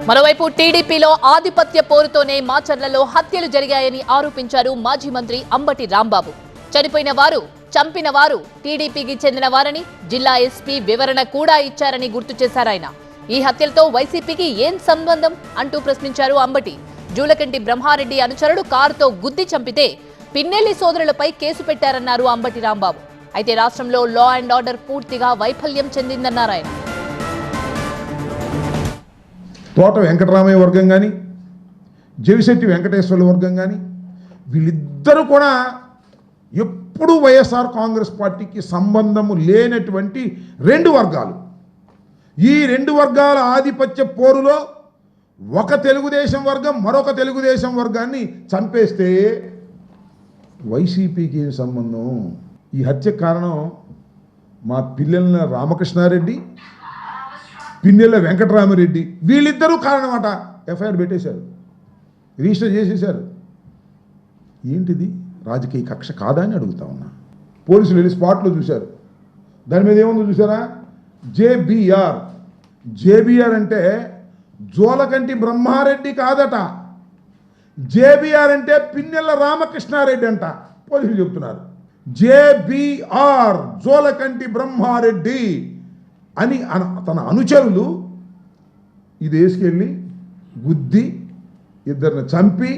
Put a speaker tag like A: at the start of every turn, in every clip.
A: మరోవైపు టీడీపీలో ఆధిపత్య పోరుతోనే మాచర్లలో హత్యలు జరిగాయని ఆరోపించారు మాజీ మంత్రి అంబటి రాంబాబు. చనిపోయిన వారు, చంపిన వారు టీడీపీకి చెందిన వారని జిల్లా ఎస్పీ వివరణ కూడా ఇచ్చారని గుర్తు చేశారాయన. ఈ హత్యలతో వైసీపీకి ఏం సంబంధం అంటూ ప్రశ్నించారు అంబటి. జూలకంటి బ్రహ్మారెడ్డి అనుచరుడు కారుతో గుద్ది చంపితే పిన్నెల్లి సోదరులపై కేసు పెట్టారన్నారు అంబటి రాంబాబు. అయితే రాష్ట్రంలో లా అండ్ ఆర్డర్ పూర్తిగా వైఫల్యం చెందిందన్నారాయన.
B: తోట వెంకటరామయ్య వర్గం కానీ, జవిశెట్టి వెంకటేశ్వర్ల వర్గం కానీ, వీళ్ళిద్దరూ కూడా ఎప్పుడూ వైఎస్ఆర్ కాంగ్రెస్ పార్టీకి సంబంధము లేనటువంటి రెండు వర్గాలు. ఈ రెండు వర్గాల ఆధిపత్య పోరులో ఒక తెలుగుదేశం వర్గం మరొక తెలుగుదేశం వర్గాన్ని చంపేస్తే వైసీపీకి ఏం సంబంధం? ఈ హత్య కారణం మా పిల్లల రామకృష్ణారెడ్డి, పిన్నెల వెంకటరామరెడ్డి, వీళ్ళిద్దరూ కారణమట. ఎఫ్ఐఆర్ పెట్టేశారు, రిజిస్టర్ చేసేశారు. ఏంటిది? రాజకీయ కక్ష కాదా అని అడుగుతా ఉన్నా. పోలీసులు వెళ్ళి స్పాట్లో చూశారు. దాని మీద ఏముందో చూసారా? జేబీఆర్ అంటే జోలకంటి బ్రహ్మారెడ్డి కాదట, జేబీఆర్ అంటే పిన్నెల రామకృష్ణారెడ్డి అంట. పోలీసులు చెప్తున్నారు జేబీఆర్ జోలకంటి బ్రహ్మారెడ్డి అని తన అనుచరులు ఇది వేసుకెళ్ళి గుద్ది ఇద్దరిని చంపి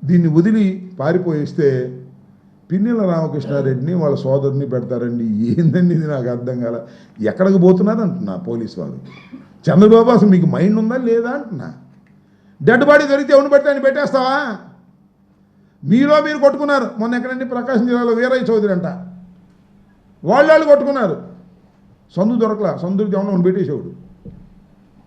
B: దీన్ని వదిలి పారిపోయిస్తే పిన్నెల రామకృష్ణారెడ్డిని వాళ్ళ సోదరుని పెడతారండి. ఏందండి ఇది? నాకు అర్థం కాల. ఎక్కడికి పోతున్నారు అంటున్నా పోలీసు వాళ్ళు. చంద్రబాబు అసలు మీకు మైండ్ ఉందా లేదా అంటున్నా. డెడ్ బాడీ దొరికితే ఎవరిని పెడితే ఆయన పెట్టేస్తావా? మీరు కొట్టుకున్నారు. మొన్న ఎక్కడండి ప్రకాశం జిల్లాలో వీరయ్య చౌదరి అంట, వాళ్ళు కొట్టుకున్నారు. సందు దొరకలా, సందుకి ఏమన్నా పెట్టేసేవాడు.